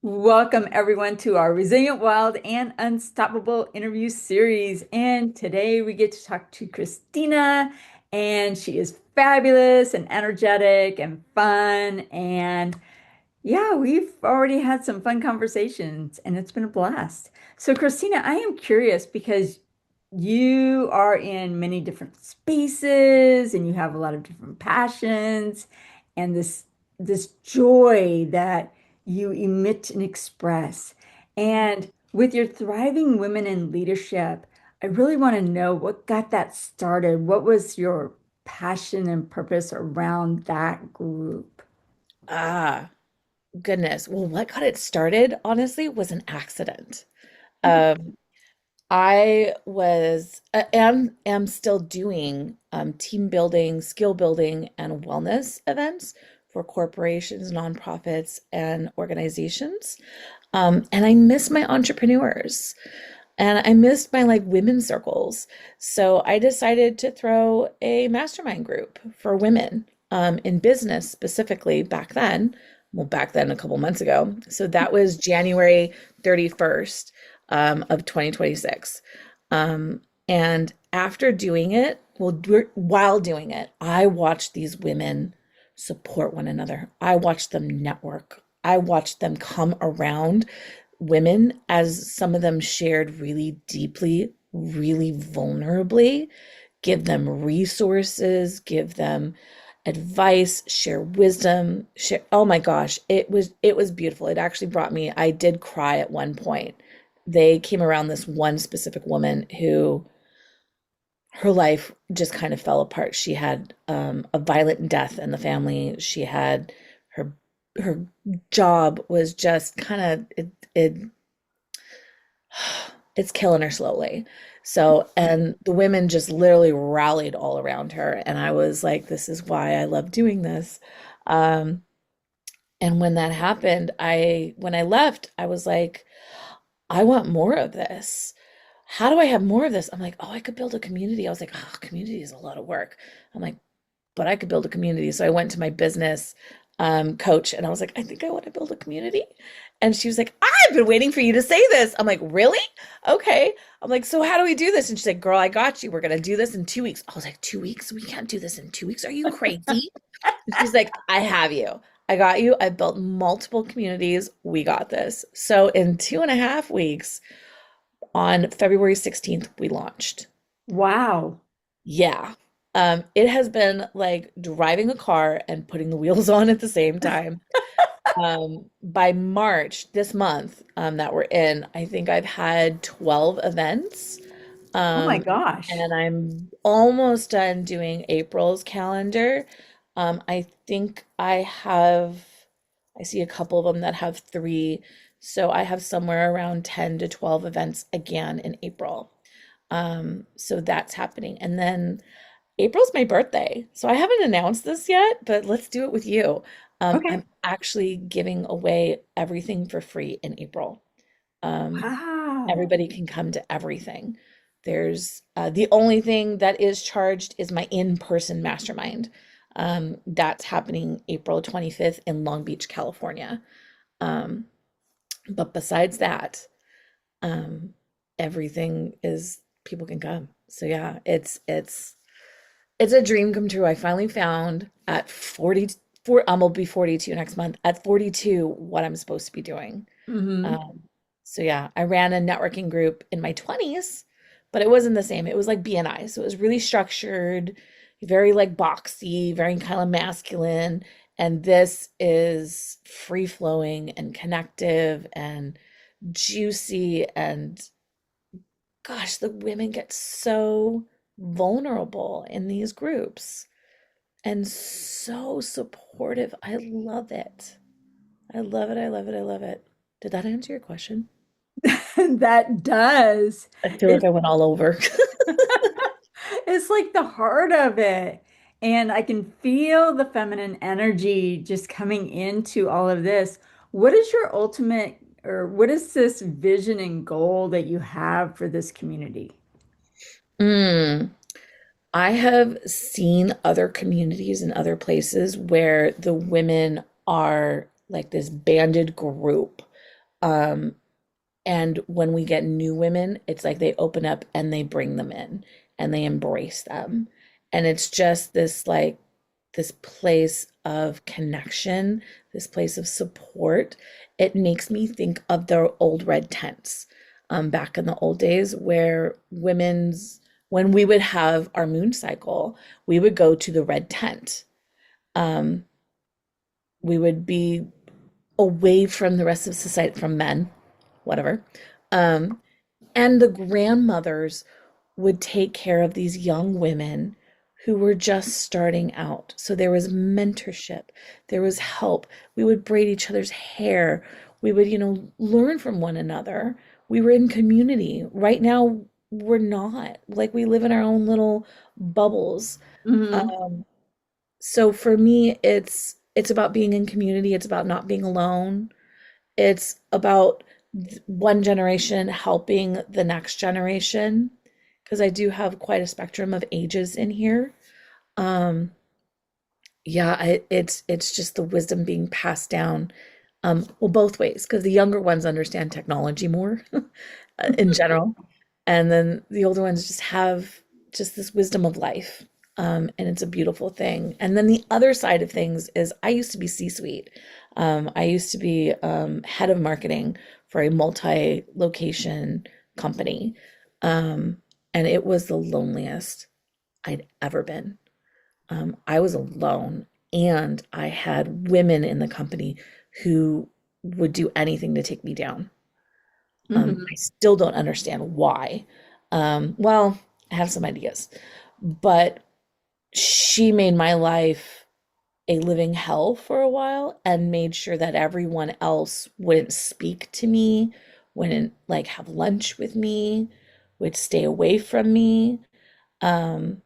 Welcome, everyone, to our Resilient, Wild, and Unstoppable interview series. And today we get to talk to Christina, and she is fabulous and energetic and fun. And yeah, we've already had some fun conversations, and it's been a blast. So, Christina, I am curious because you are in many different spaces and you have a lot of different passions and this joy that you emit and express. And with your thriving women in leadership, I really want to know what got that started. What was your passion and purpose around that group? Ah, goodness. Well, what got it started, honestly, was an accident. Um, I was am still doing team building, skill building, and wellness events for corporations, nonprofits, and organizations. And I miss my entrepreneurs and I missed my like women's circles. So I decided to throw a mastermind group for women in business specifically back then. Well, back then, a couple months ago. So that was January 31st of 2026. And after doing it, while doing it, I watched these women support one another. I watched them network. I watched them come around women as some of them shared really deeply, really vulnerably, give them resources, give them advice, share wisdom, share, oh my gosh, it was beautiful. It actually brought me, I did cry at one point. They came around this one specific woman who her life just kind of fell apart. She had a violent death in the family. She had her her job was just kind of it's killing her slowly. So, and the women just literally rallied all around her. And I was like, this is why I love doing this. Um, and when that happened, when I left, I was like, I want more of this. How do I have more of this? I'm like, oh, I could build a community. I was like, oh, community is a lot of work. I'm like, but I could build a community. So I went to my business coach and I was like, I think I want to build a community. And she was like, I've been waiting for you to say this. I'm like, really? Okay. I'm like, so how do we do this? And she's like, girl, I got you. We're going to do this in 2 weeks. I was like, 2 weeks? We can't do this in 2 weeks. Are you crazy? And she's like, I have you. I got you. I built multiple communities. We got this. So in 2.5 weeks, on February 16th, we launched. Wow. Yeah. It has been like driving a car and putting the wheels on at the same time. By March this month, that we're in, I think I've had 12 events. Oh my Um, gosh. and I'm almost done doing April's calendar. I think I see a couple of them that have three. So I have somewhere around 10 to 12 events again in April. So that's happening. And then April's my birthday. So I haven't announced this yet, but let's do it with you. Okay. I'm actually giving away everything for free in April. Um, Wow. Everybody can come to everything. There's the only thing that is charged is my in-person mastermind. That's happening April 25th in Long Beach, California. Um, but besides that, um, everything is people can come. So yeah, it's a dream come true. I finally found at 44, I'll be 42 next month. At 42, what I'm supposed to be doing. Hmm. Um, so yeah, I ran a networking group in my 20s, but it wasn't the same. It was like BNI. So it was really structured, very like boxy, very kind of masculine. And this is free flowing and connective and juicy. And gosh, the women get so vulnerable in these groups and so supportive. I love it. I love it. I love it. I love it. Did that answer your question? That does. I feel like It, I went all over. it's like the heart of it. And I can feel the feminine energy just coming into all of this. What is your ultimate, or what is this vision and goal that you have for this community? Mm. I have seen other communities and other places where the women are like this banded group. Um, and when we get new women, it's like they open up and they bring them in and they embrace them. And it's just this like this place of connection, this place of support. It makes me think of the old red tents, back in the old days where when we would have our moon cycle, we would go to the red tent. Um, we would be away from the rest of society, from men, whatever. Um, and the grandmothers would take care of these young women who were just starting out. So there was mentorship, there was help. We would braid each other's hair. We would, learn from one another. We were in community. Right now, we're not. Like we live in our own little bubbles. Hmm. Um, so for me, it's about being in community. It's about not being alone. It's about one generation helping the next generation, because I do have quite a spectrum of ages in here. Um, yeah, it's just the wisdom being passed down, well, both ways, because the younger ones understand technology more in general, and then the older ones just have just this wisdom of life. And it's a beautiful thing. And then the other side of things is I used to be C-suite. I used to be head of marketing for a multi-location company. Um, and it was the loneliest I'd ever been. I was alone, and I had women in the company who would do anything to take me down. I Hmm. still don't understand why. Well, I have some ideas, but she made my life a living hell for a while and made sure that everyone else wouldn't speak to me, wouldn't like have lunch with me, would stay away from me. Um,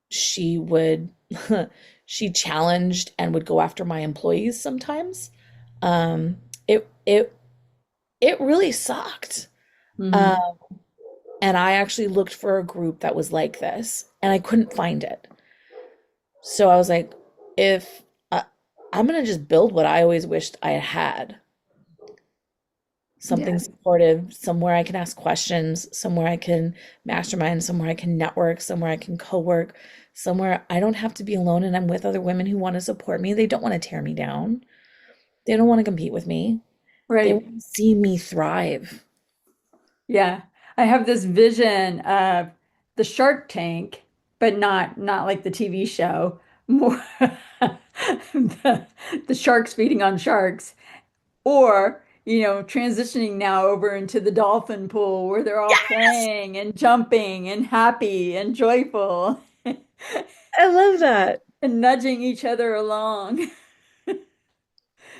she would, she challenged and would go after my employees sometimes. Um, it it it really sucked. Um, Hmm. and I actually looked for a group that was like this, and I couldn't find it. So I was like, if I'm gonna just build what I always wished I had, something Yeah. supportive, somewhere I can ask questions, somewhere I can mastermind, somewhere I can network, somewhere I can co-work, somewhere I don't have to be alone and I'm with other women who want to support me. They don't want to tear me down. They don't want to compete with me. They Right. want to see me thrive. Yeah. I have this vision of the Shark Tank, but not like the TV show, more the sharks feeding on sharks, or transitioning now over into the dolphin pool where they're all Yes, playing and jumping and happy and joyful I love that. and nudging each other along.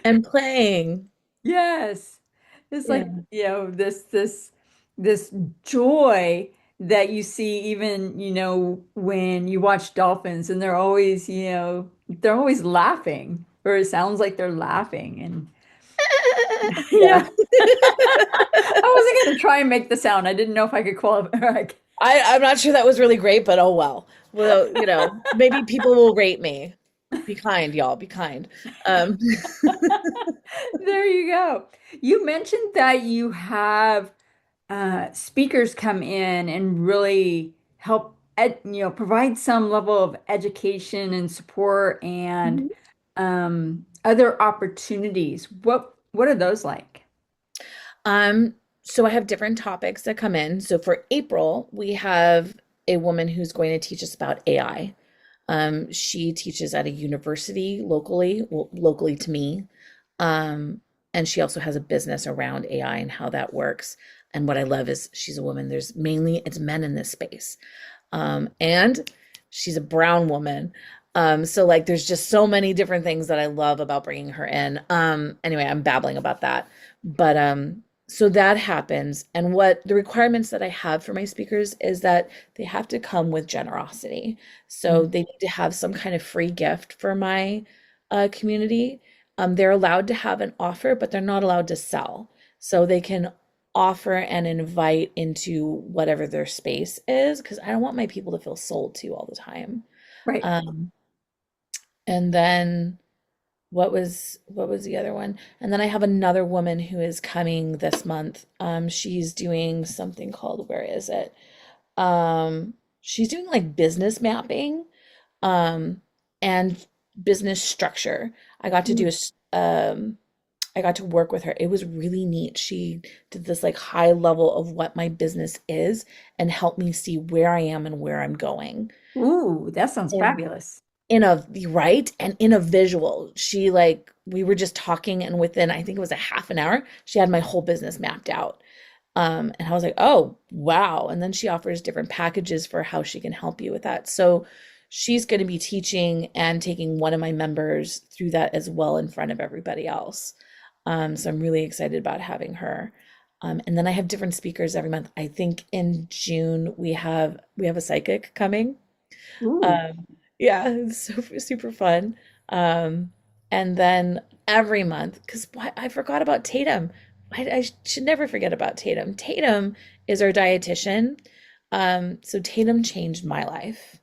And playing. Yes. It's Yeah. like, this joy that you see even, when you watch dolphins and they're always laughing, or it sounds like they're laughing. And Yeah. yeah, I wasn't going to try and make the sound. I didn't know if I could qualify. I'm not sure that was really great, but oh well. Well, maybe people will rate me. Be kind, y'all. Be kind. Um, There you go. You mentioned that you have speakers come in and really help provide some level of education and support and other opportunities. What are those like? Um, so I have different topics that come in. So for April, we have a woman who's going to teach us about AI. She teaches at a university locally, well, locally to me. Um, and she also has a business around AI and how that works. And what I love is she's a woman. It's men in this space. And she's a brown woman. So like there's just so many different things that I love about bringing her in. Anyway, I'm babbling about that. But so that happens. And what the requirements that I have for my speakers is that they have to come with generosity. So they need to have some kind of free gift for my community. They're allowed to have an offer, but they're not allowed to sell. So they can offer and invite into whatever their space is, because I don't want my people to feel sold to all the time. Right. Um, and then what was the other one? And then I have another woman who is coming this month. She's doing something called, where is it? She's doing like business mapping, um, and business structure. I got to do a, Mm. I got to work with her. It was really neat. She did this like high level of what my business is and helped me see where I am and where I'm going. Ooh, that sounds And fabulous. in a right and in a visual. She like we were just talking and within I think it was a half an hour, she had my whole business mapped out. And I was like, oh, wow. And then she offers different packages for how she can help you with that. So she's going to be teaching and taking one of my members through that as well in front of everybody else. So I'm really excited about having her. And then I have different speakers every month. I think in June we have a psychic coming. Ooh. Yeah, it's super fun. Um, and then every month, because I forgot about Tatum. I should never forget about Tatum. Tatum is our dietitian. So Tatum changed my life.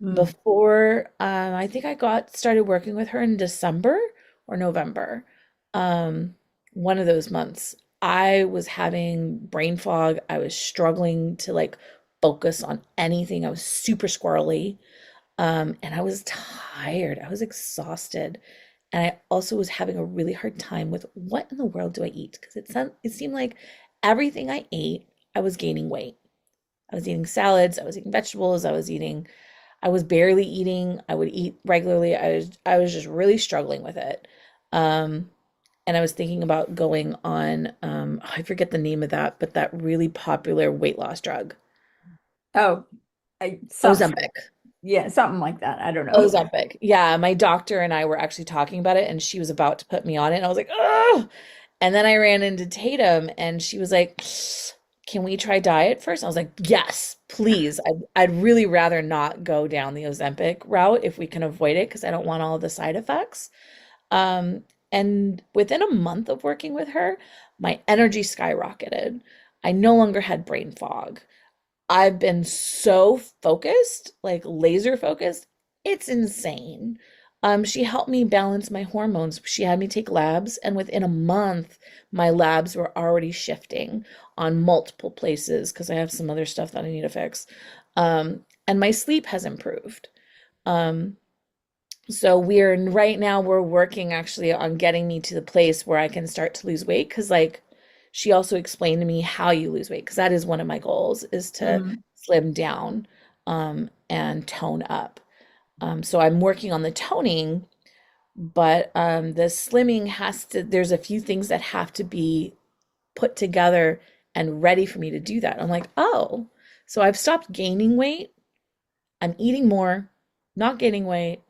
Mm. Before, I think I got started working with her in December or November. Um, one of those months. I was having brain fog. I was struggling to like focus on anything. I was super squirrely. And I was tired. I was exhausted. And I also was having a really hard time with what in the world do I eat? Because it seemed like everything I ate, I was gaining weight. I was eating salads, I was eating vegetables, I was barely eating. I would eat regularly. I was just really struggling with it. Um, and I was thinking about going on, I forget the name of that, but that really popular weight loss drug, Oh, some, Ozempic. yeah, something like that. I don't know. Ozempic. Yeah, my doctor and I were actually talking about it, and she was about to put me on it. And I was like, oh. And then I ran into Tatum, and she was like, "Can we try diet first?" I was like, "Yes, please. I'd really rather not go down the Ozempic route if we can avoid it, because I don't want all the side effects." Um, and within a month of working with her, my energy skyrocketed. I no longer had brain fog. I've been so focused, like laser focused. It's insane. She helped me balance my hormones. She had me take labs, and within a month, my labs were already shifting on multiple places because I have some other stuff that I need to fix. And my sleep has improved. Um, so right now we're working actually on getting me to the place where I can start to lose weight because like she also explained to me how you lose weight because that is one of my goals is to Mm. slim down and tone up. So I'm working on the toning, but the slimming there's a few things that have to be put together and ready for me to do that. I'm like, oh, so I've stopped gaining weight. I'm eating more, not gaining weight,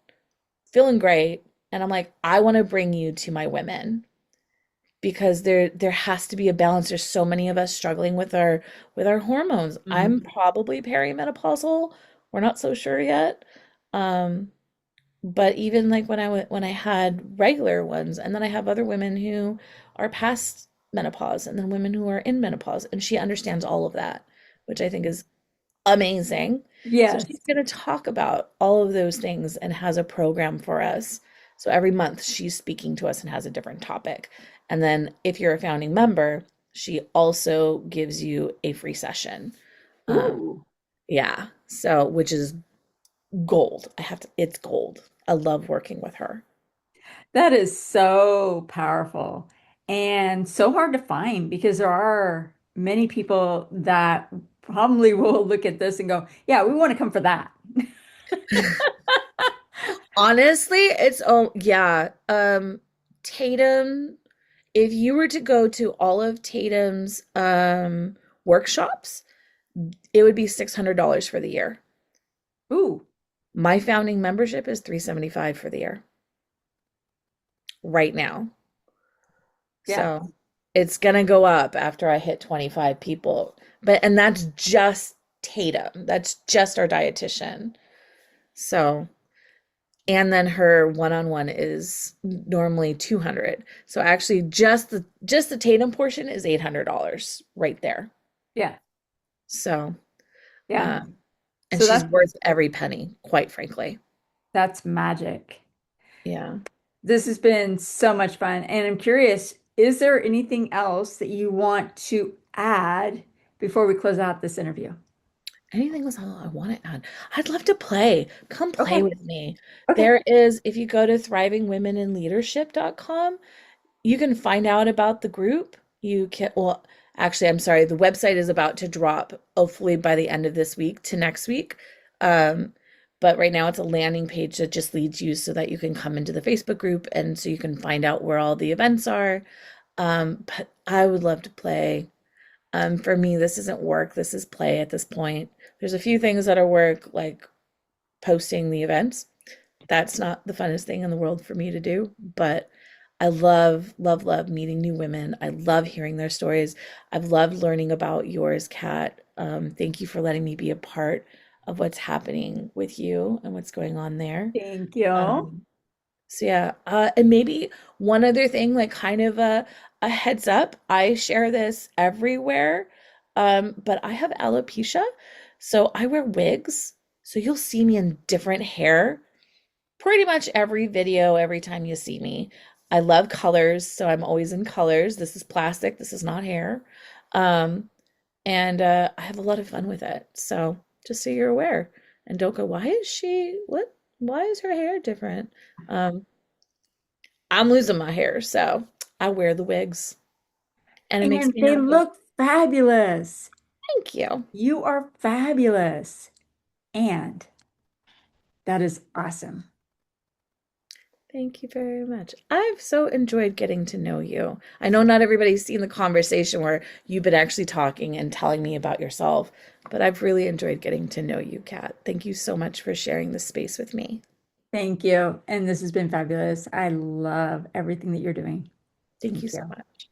feeling great. And I'm like, I want to bring you to my women because there has to be a balance. There's so many of us struggling with our hormones. I'm Mhm. probably perimenopausal. We're not so sure yet. Um, but even like when I had regular ones, and then I have other women who are past menopause, and then women who are in menopause, and she understands all of that, which I think is amazing. So Yes. she's going to talk about all of those things and has a program for us. So every month she's speaking to us and has a different topic. And then if you're a founding member, she also gives you a free session. Um, Ooh, yeah. So which is gold. It's gold. I love working with her. that is so powerful and so hard to find because there are many people that probably will look at this and go, yeah, we want to come for that. Honestly, it's oh yeah. Tatum, if you were to go to all of Tatum's workshops, it would be $600 for the year. Ooh, My founding membership is 375 for the year right now. yeah, So it's gonna go up after I hit 25 people. And that's just Tatum. That's just our dietitian. So and then her one-on-one is normally 200. So actually just the Tatum portion is $800 right there. yeah, So yeah. um and So she's worth every penny, quite frankly. that's magic. Yeah. This has been so much fun. And I'm curious, is there anything else that you want to add before we close out this interview? Anything else I want to add? I'd love to play. Come play Okay. with me. Okay. There is, if you go to thrivingwomeninleadership.com, you can find out about the group. You can, well, actually, I'm sorry, the website is about to drop, hopefully by the end of this week to next week. Um, but right now it's a landing page that just leads you so that you can come into the Facebook group and so you can find out where all the events are. But I would love to play. For me, this isn't work, this is play at this point. There's a few things that are work, like posting the events. That's not the funnest thing in the world for me to do, but I love, love, love meeting new women. I love hearing their stories. I've loved learning about yours, Kat. Thank you for letting me be a part of what's happening with you and what's going on there. Thank you. Um, so yeah, and maybe one other thing, like kind of a heads up. I share this everywhere, but I have alopecia, so I wear wigs. So you'll see me in different hair pretty much every video, every time you see me. I love colors, so I'm always in colors. This is plastic, this is not hair. Um, and I have a lot of fun with it. So just so you're aware. And don't go, why is she, what, why is her hair different? Um, I'm losing my hair, so I wear the wigs and it makes And me they happy. look fabulous. Thank you. You are fabulous. And that is awesome. Thank you very much. I've so enjoyed getting to know you. I know not everybody's seen the conversation where you've been actually talking and telling me about yourself, but I've really enjoyed getting to know you, Kat. Thank you so much for sharing this space with me. Thank you. And this has been fabulous. I love everything that you're doing. Thank Thank you so you. much.